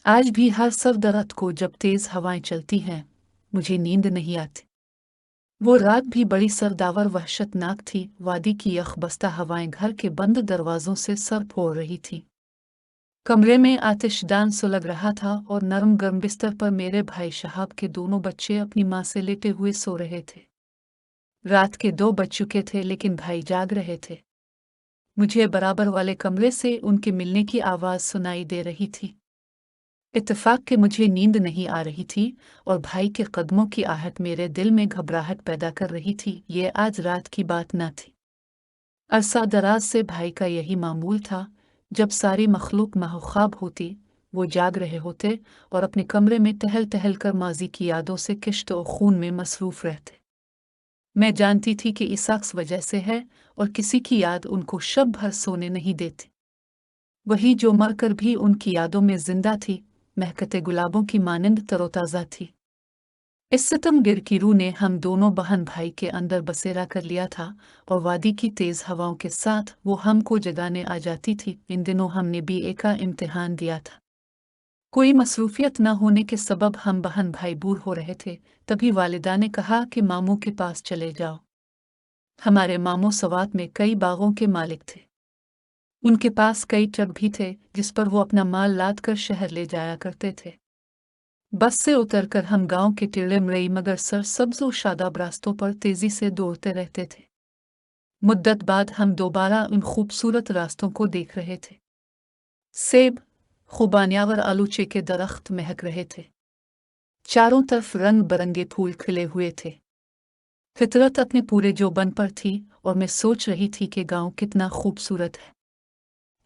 आज भी हर सर्द रात को जब तेज हवाएं चलती हैं मुझे नींद नहीं आती। वो रात भी बड़ी सर्दावर वहशतनाक थी। वादी की यखबस्ता हवाएं घर के बंद दरवाजों से सर फोड़ रही थी। कमरे में आतिशदान सुलग रहा था और नरम गर्म बिस्तर पर मेरे भाई शहाब के दोनों बच्चे अपनी माँ से लेटे हुए सो रहे थे। रात के 2 बज चुके थे लेकिन भाई जाग रहे थे। मुझे बराबर वाले कमरे से उनके मिलने की आवाज़ सुनाई दे रही थी। इत्तेफाक के मुझे नींद नहीं आ रही थी और भाई के कदमों की आहट मेरे दिल में घबराहट पैदा कर रही थी। ये आज रात की बात न थी। अरसा दराज से भाई का यही मामूल था। जब सारी मखलूक महख्वाब होती वो जाग रहे होते और अपने कमरे में टहल टहल कर माजी की यादों से किश्त और खून में मसरूफ रहते। मैं जानती थी कि इस शख्स वजह से है और किसी की याद उनको शब भर सोने नहीं देती। वही जो मरकर भी उनकी यादों में जिंदा थी, महकते गुलाबों की मानंद तरोताज़ा थी। इस सितमगिर की रूह ने हम दोनों बहन भाई के अंदर बसेरा कर लिया था और वादी की तेज हवाओं के साथ वो हमको जगाने आ जाती थी। इन दिनों हमने बीए का इम्तिहान दिया था। कोई मसरूफियत न होने के सबब हम बहन भाई बूढ़ हो रहे थे। तभी वालिदा ने कहा कि मामू के पास चले जाओ। हमारे मामू सवात में कई बागों के मालिक थे। उनके पास कई ट्रक भी थे जिस पर वो अपना माल लाद कर शहर ले जाया करते थे। बस से उतरकर हम गांव के टेढ़े मरई मगर सरसब्ज और शादाब रास्तों पर तेजी से दौड़ते रहते थे। मुद्दत बाद हम दोबारा उन खूबसूरत रास्तों को देख रहे थे। सेब, खुबानियावर आलूचे के दरख्त महक रहे थे। चारों तरफ रंग बरंगे फूल खिले हुए थे। फितरत अपने पूरे जोबन पर थी और मैं सोच रही थी कि गांव कितना खूबसूरत है।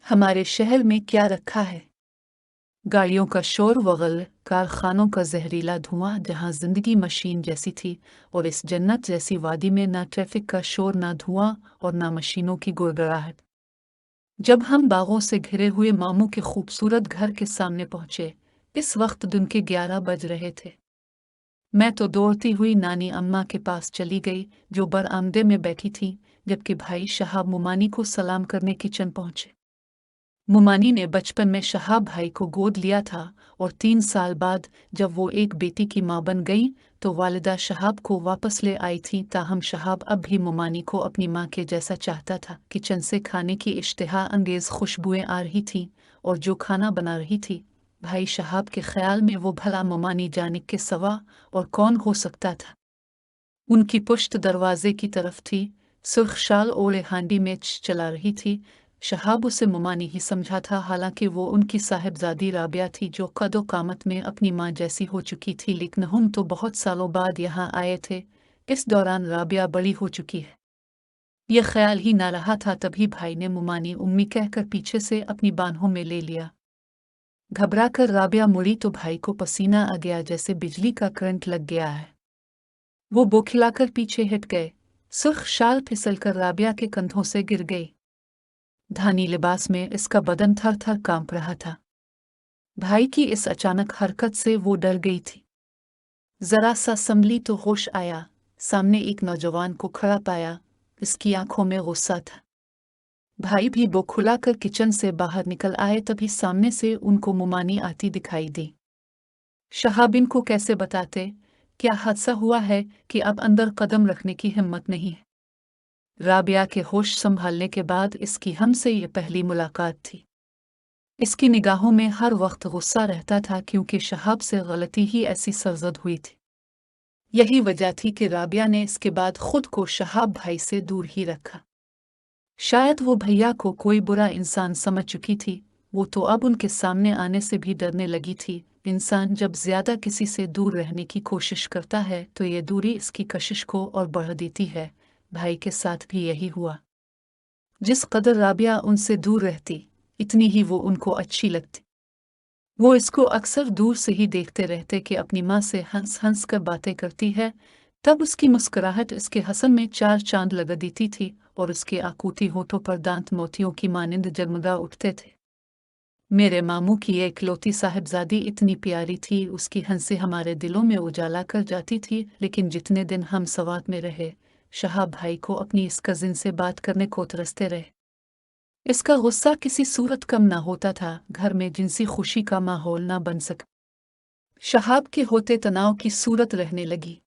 हमारे शहर में क्या रखा है? गाड़ियों का शोर वगल, कारखानों का जहरीला धुआं, जहां जिंदगी मशीन जैसी थी। और इस जन्नत जैसी वादी में ना ट्रैफिक का शोर, ना धुआं और ना मशीनों की गुड़गड़ाहट। जब हम बागों से घिरे हुए मामू के खूबसूरत घर के सामने पहुंचे, इस वक्त दिन के 11 बज रहे थे। मैं तो दौड़ती हुई नानी अम्मा के पास चली गई जो बरामदे में बैठी थी, जबकि भाई शहाब मुमानी को सलाम करने किचन पहुंचे। मुमानी ने बचपन में शहाब भाई को गोद लिया था और 3 साल बाद जब वो एक बेटी की मां बन गई तो वालिदा शहाब को वापस ले आई थी। ताहम शहाब अब भी मुमानी को अपनी मां के जैसा चाहता था। किचन से खाने की इश्तिहा अंगेज खुशबुएं आ रही थी और जो खाना बना रही थी, भाई शहाब के ख्याल में वो भला मुमानी जानिक के सवा और कौन हो सकता था। उनकी पुश्त दरवाजे की तरफ थी, सुर्ख शाल ओढ़े हांडी में चला रही थी। शहाब उसे मुमानी ही समझा था, हालांकि वो उनकी साहिबजादी राबिया थी जो कदो कामत में अपनी माँ जैसी हो चुकी थी। लेकिन हम तो बहुत सालों बाद यहाँ आए थे। इस दौरान राबिया बड़ी हो चुकी है, यह ख्याल ही ना रहा था। तभी भाई ने मुमानी उम्मी कहकर पीछे से अपनी बाहों में ले लिया। घबरा कर राबिया मुड़ी तो भाई को पसीना आ गया जैसे बिजली का करंट लग गया है। वो बौखलाकर पीछे हट गए। सुर्ख शाल फिसलकर राबिया के कंधों से गिर गई। धानी लिबास में इसका बदन थर थर कांप रहा था। भाई की इस अचानक हरकत से वो डर गई थी। जरा सा संभली तो होश आया। सामने एक नौजवान को खड़ा पाया। इसकी आंखों में गुस्सा था। भाई भी बौखलाकर किचन से बाहर निकल आए। तभी सामने से उनको मुमानी आती दिखाई दी। शहाबिन को कैसे बताते क्या हादसा हुआ है कि अब अंदर कदम रखने की हिम्मत नहीं है। राबिया के होश संभालने के बाद इसकी हमसे ये पहली मुलाकात थी। इसकी निगाहों में हर वक्त गुस्सा रहता था क्योंकि शहाब से गलती ही ऐसी सरजद हुई थी। यही वजह थी कि राबिया ने इसके बाद खुद को शहाब भाई से दूर ही रखा। शायद वो भैया को कोई बुरा इंसान समझ चुकी थी। वो तो अब उनके सामने आने से भी डरने लगी थी। इंसान जब ज्यादा किसी से दूर रहने की कोशिश करता है तो ये दूरी इसकी कशिश को और बढ़ा देती है। भाई के साथ भी यही हुआ। जिस कदर राबिया उनसे दूर रहती, इतनी ही वो उनको अच्छी लगती। वो इसको अक्सर दूर से ही देखते रहते कि अपनी माँ से हंस हंस कर बातें करती है। तब उसकी मुस्कुराहट इसके हसन में 4 चांद लगा देती थी और उसके आकूती होठों पर दांत मोतियों की मानिंद जगमगा उठते थे। मेरे मामू की ये इकलौती साहिबजादी इतनी प्यारी थी, उसकी हंसी हमारे दिलों में उजाला कर जाती थी। लेकिन जितने दिन हम सवात में रहे, शहाब भाई को अपनी इस कजिन से बात करने को तरसते रहे। इसका गुस्सा किसी सूरत कम ना होता था, घर में जिनसी खुशी का माहौल ना बन सका। शहाब के होते तनाव की सूरत रहने लगी।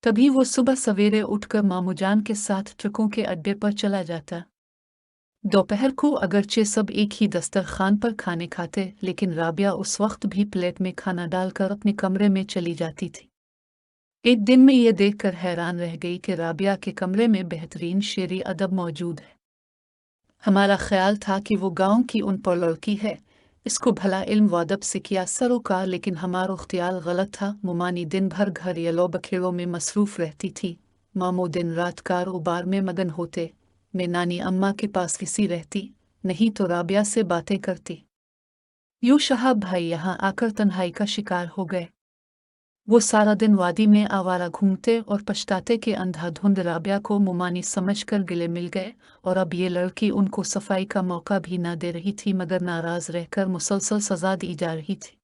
तभी वो सुबह सवेरे उठकर मामूजान के साथ ट्रकों के अड्डे पर चला जाता। दोपहर को अगरचे सब एक ही दस्तरखान पर खाने खाते, लेकिन राबिया उस वक्त भी प्लेट में खाना डालकर अपने कमरे में चली जाती थी। एक दिन में ये देखकर हैरान रह गई कि राबिया के कमरे में बेहतरीन शेरी अदब मौजूद है। हमारा ख्याल था कि वो गांव की उन पर लड़की है, इसको भला इल्म व अदब से क्या सरोकार, लेकिन हमारा ख्याल गलत था। मुमानी दिन भर घर येलो बखेड़ों में मसरूफ रहती थी। मामू दिन रात कारोबार में मगन होते। मैं नानी अम्मा के पास किसी रहती, नहीं तो राबिया से बातें करती। यूं शहाब भाई यहाँ आकर तन्हाई का शिकार हो गए। वो सारा दिन वादी में आवारा घूमते और पछताते कि अंधाधुंध राबिया को मुमानी समझकर गिले मिल गए, और अब ये लड़की उनको सफाई का मौका भी ना दे रही थी, मगर नाराज रहकर मुसलसल सजा दी जा रही थी।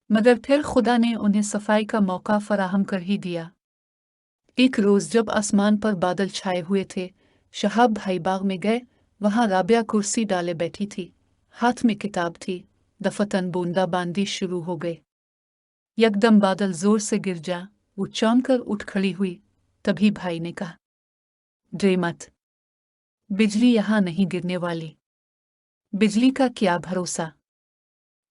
मगर फिर खुदा ने उन्हें सफाई का मौका फराहम कर ही दिया। एक रोज जब आसमान पर बादल छाए हुए थे, शहाब भाई बाग में गए। वहां राबिया कुर्सी डाले बैठी थी, हाथ में किताब थी। दफतन बूंदाबांदी शुरू हो गई। यकदम बादल जोर से गिर जा। वो चौंक कर उठ खड़ी हुई। तभी भाई ने कहा, डरे मत, बिजली यहां नहीं गिरने वाली। बिजली का क्या भरोसा।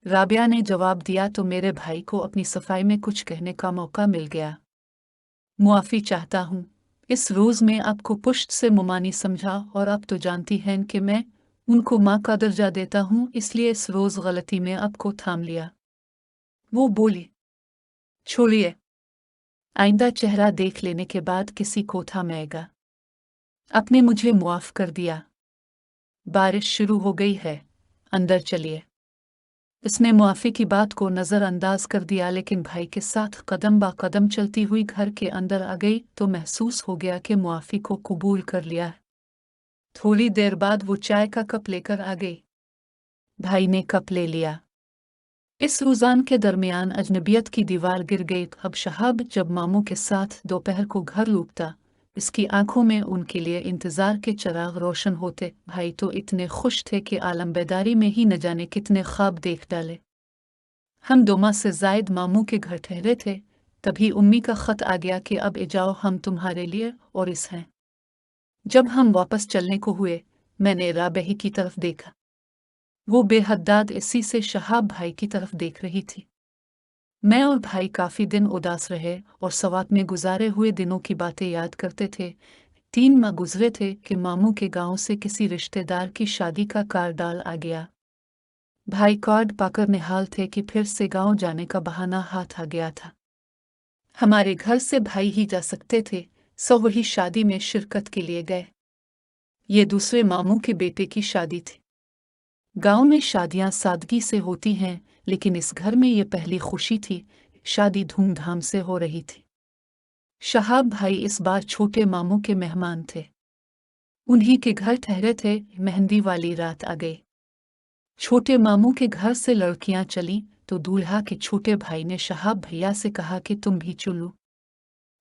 राबिया ने जवाब दिया, तो मेरे भाई को अपनी सफाई में कुछ कहने का मौका मिल गया। मुआफ़ी चाहता हूँ, इस रोज़ में आपको पुश्त से मुमानी समझा, और आप तो जानती हैं कि मैं उनको माँ का दर्जा देता हूँ, इसलिए इस रोज़ गलती में आपको थाम लिया। वो बोली, छोड़िए, आइंदा चेहरा देख लेने के बाद किसी को थामेगा। आपने मुझे मुआफ़ कर दिया। बारिश शुरू हो गई है, अंदर चलिए। इसने मुआफ़ी की बात को नज़रअंदाज कर दिया, लेकिन भाई के साथ कदम बा कदम चलती हुई घर के अंदर आ गई तो महसूस हो गया कि मुआफ़ी को कबूल कर लिया है। थोड़ी देर बाद वो चाय का कप लेकर आ गई। भाई ने कप ले लिया। इस रुझान के दरमियान अजनबियत की दीवार गिर गई। अब शहाब जब मामू के साथ दोपहर को घर लौटता, इसकी आंखों में उनके लिए इंतजार के चिराग रोशन होते। भाई तो इतने खुश थे कि आलम बेदारी में ही न जाने कितने ख्वाब देख डाले। हम 2 माह से जायद मामू के घर ठहरे थे, तभी उम्मी का खत आ गया कि अब जाओ, हम तुम्हारे लिए और इस हैं। जब हम वापस चलने को हुए, मैंने राबेही की तरफ देखा। वो बेहद्दाद इसी से शहाब भाई की तरफ देख रही थी। मैं और भाई काफी दिन उदास रहे और सवात में गुजारे हुए दिनों की बातें याद करते थे। 3 माह गुजरे थे कि मामू के गांव से किसी रिश्तेदार की शादी का कार्ड आ गया। भाई कार्ड पाकर निहाल थे कि फिर से गांव जाने का बहाना हाथ आ गया था। हमारे घर से भाई ही जा सकते थे, सो वही शादी में शिरकत के लिए गए। ये दूसरे मामू के बेटे की शादी थी। गांव में शादियां सादगी से होती हैं, लेकिन इस घर में ये पहली खुशी थी। शादी धूमधाम से हो रही थी। शहाब भाई इस बार छोटे मामू के मेहमान थे। उन्हीं के घर ठहरे थे। मेहंदी वाली रात आ गई। छोटे मामू के घर से लड़कियां चली तो दूल्हा के छोटे भाई ने शहाब भैया से कहा कि तुम भी चलो।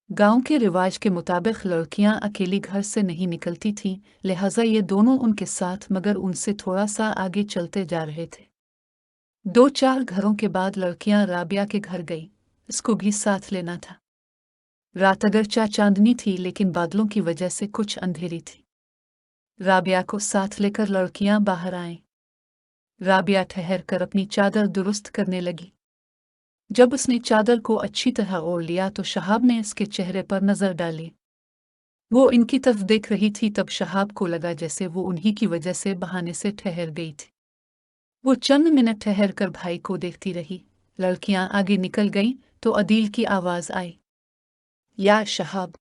गांव के रिवाज के मुताबिक लड़कियां अकेली घर से नहीं निकलती थीं, लिहाजा ये दोनों उनके साथ, मगर उनसे थोड़ा सा आगे चलते जा रहे थे। 2-4 घरों के बाद लड़कियां राबिया के घर गई। इसको भी साथ लेना था। रात अगरचा चांदनी थी, लेकिन बादलों की वजह से कुछ अंधेरी थी। राबिया को साथ लेकर लड़कियां बाहर आईं। राबिया ठहर कर अपनी चादर दुरुस्त करने लगी। जब उसने चादर को अच्छी तरह ओढ़ लिया तो शहाब ने इसके चेहरे पर नजर डाली। वो इनकी तरफ देख रही थी, तब शहाब को लगा जैसे वो उन्हीं की वजह से बहाने से ठहर गई थी। वो चंद मिनट ठहर कर भाई को देखती रही। लड़कियां आगे निकल गईं तो अदील की आवाज आई, या शहाब,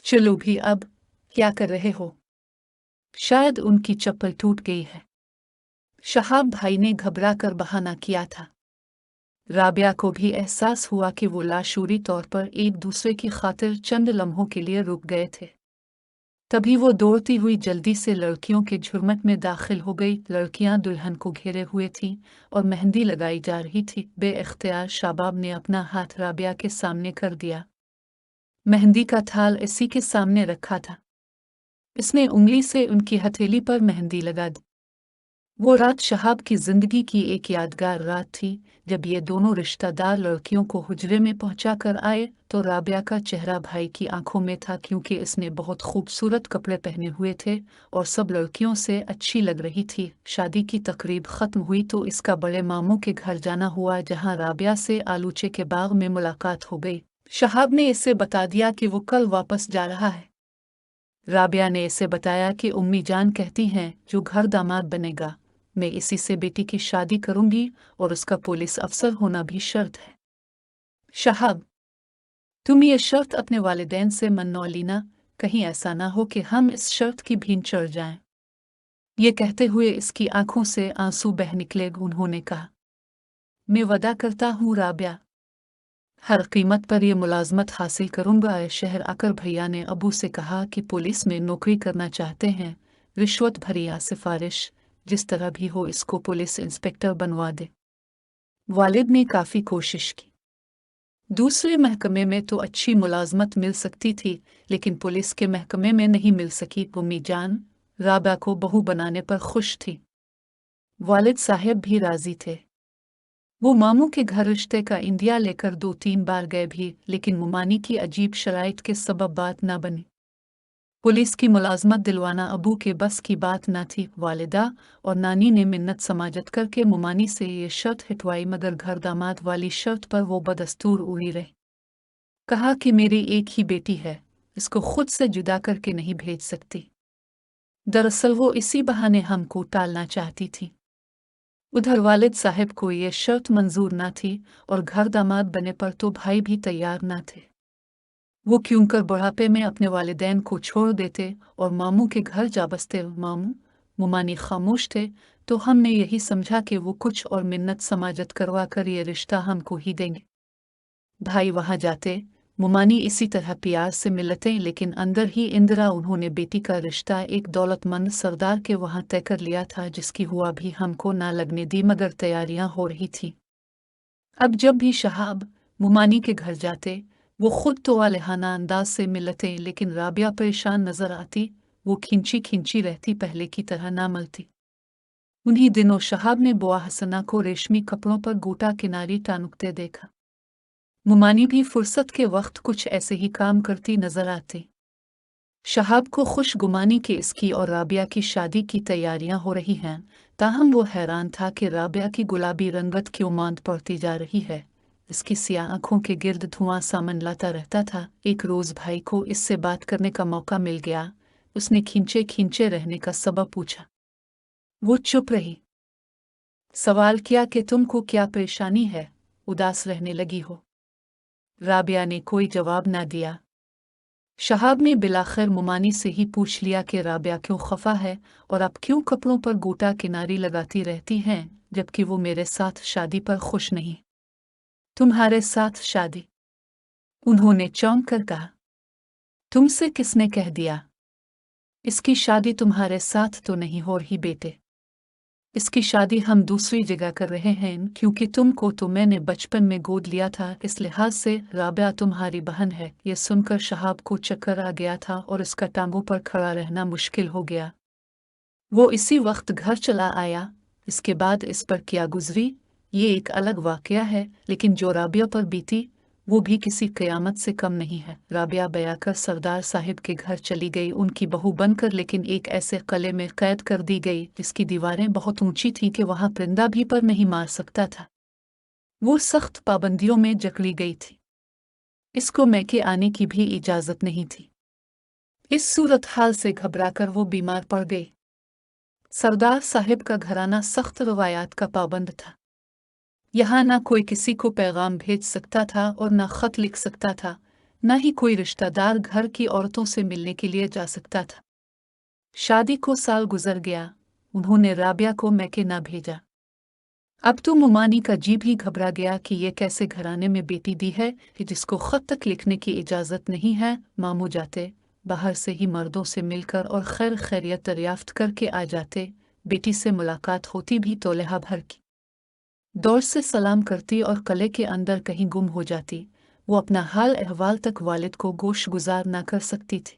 चलो भी अब, क्या कर रहे हो? शायद उनकी चप्पल टूट गई है। शहाब भाई ने घबरा कर बहाना किया था। राबिया को भी एहसास हुआ कि वो लाशूरी तौर पर एक दूसरे की खातिर चंद लम्हों के लिए रुक गए थे। तभी वो दौड़ती हुई जल्दी से लड़कियों के झुरमुट में दाखिल हो गई। लड़कियां दुल्हन को घेरे हुए थीं और मेहंदी लगाई जा रही थी। बेइख्तियार शाबाब ने अपना हाथ राबिया के सामने कर दिया। मेहंदी का थाल इसी के सामने रखा था। इसने उंगली से उनकी हथेली पर मेहंदी लगा दी। वो रात शहाब की जिंदगी की एक यादगार रात थी। जब ये दोनों रिश्तेदार लड़कियों को हुजरे में पहुंचा कर आए तो राबिया का चेहरा भाई की आंखों में था, क्योंकि इसने बहुत खूबसूरत कपड़े पहने हुए थे और सब लड़कियों से अच्छी लग रही थी। शादी की तकरीब खत्म हुई तो इसका बड़े मामू के घर जाना हुआ, जहां राबिया से आलूचे के बाग में मुलाकात हो गई। शहाब ने इसे बता दिया कि वो कल वापस जा रहा है। राबिया ने इसे बताया कि उम्मी जान कहती हैं जो घर दामाद बनेगा मैं इसी से बेटी की शादी करूंगी और उसका पुलिस अफसर होना भी शर्त है। शहाब, तुम ये शर्त अपने वालिदैन से मन्नो लेना, कहीं ऐसा ना हो कि हम इस शर्त की भीन चढ़ जाएं। ये कहते हुए इसकी आंखों से आंसू बह निकले। उन्होंने कहा, मैं वादा करता हूँ राबिया, हर कीमत पर यह मुलाजमत हासिल करूंगा। शहर आकर भैया ने अबू से कहा कि पुलिस में नौकरी करना चाहते हैं, रिश्वत भरी या सिफारिश जिस तरह भी हो इसको पुलिस इंस्पेक्टर बनवा दे। वालिद ने काफ़ी कोशिश की। दूसरे महकमे में तो अच्छी मुलाजमत मिल सकती थी, लेकिन पुलिस के महकमे में नहीं मिल सकी। उम्मी जान राबा को बहू बनाने पर खुश थी। वालिद साहब भी राजी थे। वो मामू के घर रिश्ते का इंडिया लेकर 2-3 बार गए भी, लेकिन मुमानी की अजीब शराइत के सबब बात न बनी। पुलिस की मुलाजमत दिलवाना अबू के बस की बात न थी। वालिदा और नानी ने मिन्नत समाजत करके मुमानी से ये शर्त हटवाई, मगर घर दामाद वाली शर्त पर वो बदस्तूर उड़ी रही। कहा कि मेरी एक ही बेटी है, इसको खुद से जुदा करके नहीं भेज सकती। दरअसल वो इसी बहाने हमको टालना चाहती थी। उधर वालिद साहब को ये शर्त मंजूर न थी और घर दामाद बने पर तो भाई भी तैयार न थे। वो क्यों कर बुढ़ापे में अपने वालिदैन को छोड़ देते और मामू के घर जा बसते। मामू मुमानी खामोश थे, तो हमने यही समझा कि वो कुछ और मिन्नत समाजत करवा कर ये रिश्ता हमको ही देंगे। भाई वहां जाते, मुमानी इसी तरह प्यार से मिलते, लेकिन अंदर ही इंदिरा उन्होंने बेटी का रिश्ता एक दौलतमंद सरदार के वहां तय कर लिया था, जिसकी हुआ भी हमको ना लगने दी, मगर तैयारियां हो रही थी। अब जब भी शहाब मुमानी के घर जाते, वो खुद तो आलिहाना अंदाज से मिलते, लेकिन राबिया परेशान नजर आती। वो खिंची खिंची रहती, पहले की तरह ना मलती। उन्हीं दिनों शहाब ने बुआ हसना को रेशमी कपड़ों पर गोटा किनारी टानुकते देखा। मुमानी भी फुर्सत के वक्त कुछ ऐसे ही काम करती नजर आती। शहाब को खुशगुमानी कि इसकी और राबिया की शादी की तैयारियां हो रही हैं, ताहम वो हैरान था कि राबिया की गुलाबी रंगत क्यों मांद पड़ती जा रही है। इसकी सियाह आंखों के गिर्द धुआं सा मंडलाता रहता था। एक रोज भाई को इससे बात करने का मौका मिल गया। उसने खींचे खींचे रहने का सबब पूछा। वो चुप रही। सवाल किया कि तुमको क्या परेशानी है, उदास रहने लगी हो। राबिया ने कोई जवाब ना दिया। शहाब ने बिलाखिर मुमानी से ही पूछ लिया कि राबिया क्यों खफा है और अब क्यों कपड़ों पर गोटा किनारी लगाती रहती हैं, जबकि वो मेरे साथ शादी पर खुश नहीं। तुम्हारे साथ शादी? उन्होंने चौंक कर कहा। तुमसे किसने कह दिया? इसकी शादी तुम्हारे साथ तो नहीं हो रही बेटे। इसकी शादी हम दूसरी जगह कर रहे हैं, क्योंकि तुमको तो मैंने बचपन में गोद लिया था, इस लिहाज से राबिया तुम्हारी बहन है। ये सुनकर शहाब को चक्कर आ गया था और इसका टांगों पर खड़ा रहना मुश्किल हो गया। वो इसी वक्त घर चला आया। इसके बाद इस पर क्या गुजरी ये एक अलग वाकया है, लेकिन जो राबिया पर बीती वो भी किसी कयामत से कम नहीं है। राबिया बयाकर सरदार साहिब के घर चली गई, उनकी बहू बनकर, लेकिन एक ऐसे किले में कैद कर दी गई जिसकी दीवारें बहुत ऊंची थीं कि वहां परिंदा भी पर नहीं मार सकता था। वो सख्त पाबंदियों में जकड़ी गई थी। इसको मैके आने की भी इजाजत नहीं थी। इस सूरत हाल से घबराकर वो बीमार पड़ गई। सरदार साहिब का घराना सख्त रवायात का पाबंद था। यहाँ ना कोई किसी को पैगाम भेज सकता था और ना खत लिख सकता था, ना ही कोई रिश्तेदार घर की औरतों से मिलने के लिए जा सकता था। शादी को साल गुजर गया, उन्होंने राबिया को मैके ना भेजा। अब तो मुमानी का जी भी घबरा गया कि ये कैसे घराने में बेटी दी है कि जिसको खत तक लिखने की इजाज़त नहीं है। मामू जाते, बाहर से ही मर्दों से मिलकर और खैर खैरियत दरियाफ्त करके आ जाते। बेटी से मुलाकात होती भी तो लहा भर की दौर से सलाम करती और कले के अंदर कहीं गुम हो जाती। वो अपना हाल अहवाल तक वालिद को गोश गुजार ना कर सकती थी।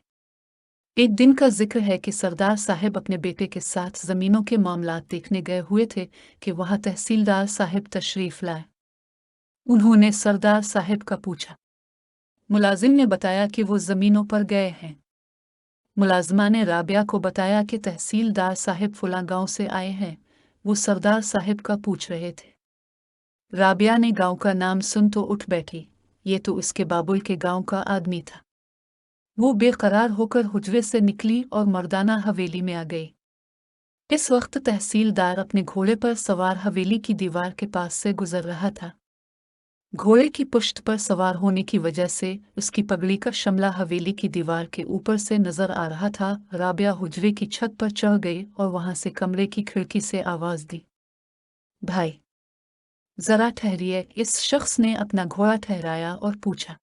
एक दिन का जिक्र है कि सरदार साहब अपने बेटे के साथ जमीनों के मामलात देखने गए हुए थे कि वहां तहसीलदार साहब तशरीफ लाए। उन्होंने सरदार साहब का पूछा। मुलाजिम ने बताया कि वो जमीनों पर गए हैं। मुलाजमा ने राबिया को बताया कि तहसीलदार साहब फुला गांव से आए हैं। वो सरदार साहब का पूछ रहे थे। राबिया ने गांव का नाम सुन तो उठ बैठी। ये तो उसके बाबुल के गांव का आदमी था। वो बेकरार होकर हुजरे से निकली और मर्दाना हवेली में आ गई। इस वक्त तहसीलदार अपने घोड़े पर सवार हवेली की दीवार के पास से गुजर रहा था। घोड़े की पुश्त पर सवार होने की वजह से उसकी पगड़ी का शमला हवेली की दीवार के ऊपर से नजर आ रहा था। राबिया हुजरे की छत पर चढ़ गई और वहां से कमरे की खिड़की से आवाज दी, भाई जरा ठहरिए। इस शख्स ने अपना घोड़ा ठहराया और पूछा,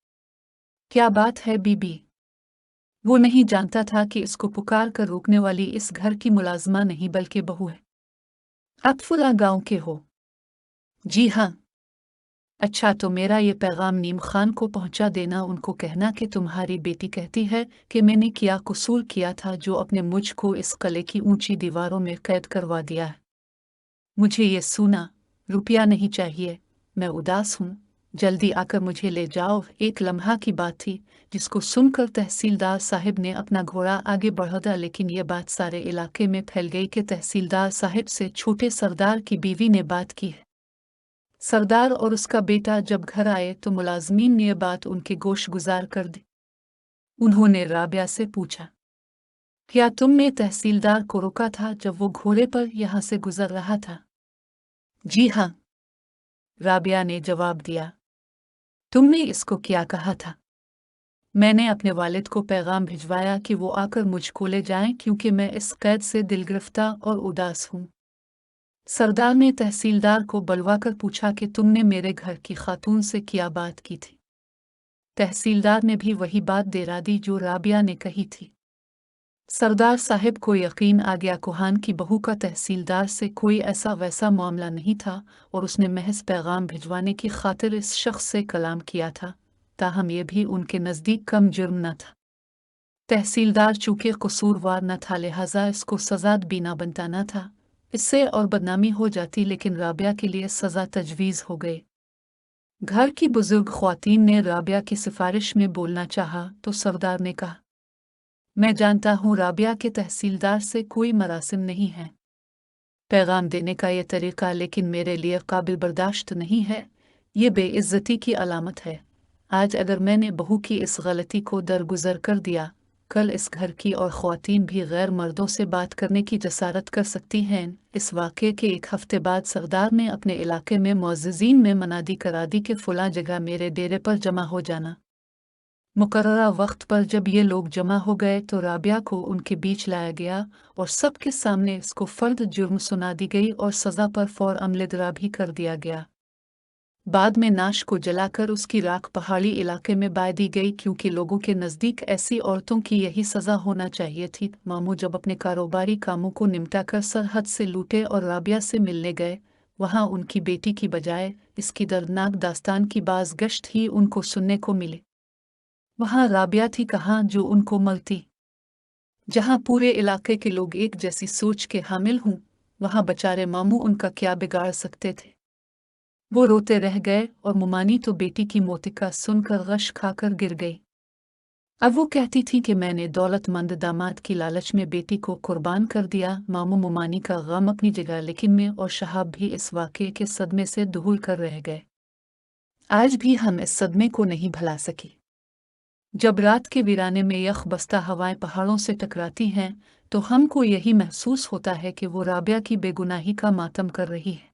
क्या बात है बीबी? वो नहीं जानता था कि इसको पुकार कर रोकने वाली इस घर की मुलाजमा नहीं बल्कि बहू है। आप फुला गांव के हो? जी हाँ। अच्छा, तो मेरा ये पैगाम नीम खान को पहुंचा देना। उनको कहना कि तुम्हारी बेटी कहती है कि मैंने क्या कसूर किया था जो अपने मुझ को इस किले की ऊंची दीवारों में कैद करवा दिया है। मुझे ये सूना रुपया नहीं चाहिए। मैं उदास हूँ। जल्दी आकर मुझे ले जाओ। एक लम्हा की बात थी जिसको सुनकर तहसीलदार साहब ने अपना घोड़ा आगे बढ़ा, लेकिन यह बात सारे इलाके में फैल गई कि तहसीलदार साहब से छोटे सरदार की बीवी ने बात की है। सरदार और उसका बेटा जब घर आए तो मुलाजमीन ने यह बात उनके गोश गुजार कर दी। उन्होंने राबिया से पूछा, क्या तुमने तहसीलदार को रोका था जब वो घोड़े पर यहाँ से गुजर रहा था? जी हाँ, राबिया ने जवाब दिया। तुमने इसको क्या कहा था? मैंने अपने वालिद को पैगाम भिजवाया कि वो आकर मुझको ले जाएं क्योंकि मैं इस कैद से दिलगिरफ्ता और उदास हूँ। सरदार ने तहसीलदार को बुलवाकर पूछा कि तुमने मेरे घर की खातून से क्या बात की थी? तहसीलदार ने भी वही बात दोहरा दी जो राबिया ने कही थी। सरदार साहब को यकीन आ गया कोहान की बहू का तहसीलदार से कोई ऐसा वैसा मामला नहीं था और उसने महज पैगाम भिजवाने की खातिर इस शख्स से कलाम किया था। ताहम यह भी उनके नज़दीक कम जुर्म न था। तहसीलदार चूंकि कसूरवार न था लिहाजा इसको सजा भी ना बनता न था। इससे और बदनामी हो जाती, लेकिन राबिया के लिए सजा तजवीज़ हो गई। घर की बुजुर्ग ख्वातीन ने राबिया की सिफारिश में बोलना चाहा तो सरदार ने कहा, मैं जानता हूँ राबिया के तहसीलदार से कोई मरासिम नहीं है। पैगाम देने का ये तरीका लेकिन मेरे लिए काबिल बर्दाश्त नहीं है। ये बेइज्जती की अलामत है। आज अगर मैंने बहू की इस गलती को दरगुजर कर दिया, कल इस घर की और ख्वातीन भी गैर मर्दों से बात करने की जसारत कर सकती हैं। इस वाक़े के एक हफ्ते बाद सरदार ने अपने इलाके में मुअज़्ज़िज़ीन में मनादी करा दी कि फ़लाँ जगह मेरे डेरे पर जमा हो जाना। मुकर्ररा वक्त पर जब ये लोग जमा हो गए तो राबिया को उनके बीच लाया गया और सबके सामने इसको फर्द जुर्म सुना दी गई और सज़ा पर फौर अमलदरा भी कर दिया गया। बाद में नाश को जलाकर उसकी राख पहाड़ी इलाके में बहा दी गई क्योंकि लोगों के नज़दीक ऐसी औरतों की यही सज़ा होना चाहिए थी। मामू जब अपने कारोबारी कामों को निमटा कर सरहद से लूटे और राबिया से मिलने गए, वहाँ उनकी बेटी की बजाय इसकी दर्दनाक दास्तान की बाज़ गश्त ही उनको सुनने को मिले। वहाँ राबिया थी कहाँ जो उनको मलती। जहाँ पूरे इलाके के लोग एक जैसी सोच के हामिल हों, वहाँ बेचारे मामू उनका क्या बिगाड़ सकते थे। वो रोते रह गए और मुमानी तो बेटी की मोतिका सुनकर गश खाकर गिर गई। अब वो कहती थी कि मैंने दौलतमंद दामाद की लालच में बेटी को कुर्बान कर दिया। मामू मुमानी का गम अपनी जगह, लेकिन मैं और शहाब भी इस वाक़े के सदमे से दुहूल कर रह गए। आज भी हम इस सदमे को नहीं भुला सके। जब रात के वीराने में यख बस्ता हवाएं पहाड़ों से टकराती हैं तो हमको यही महसूस होता है कि वो राबिया की बेगुनाही का मातम कर रही है।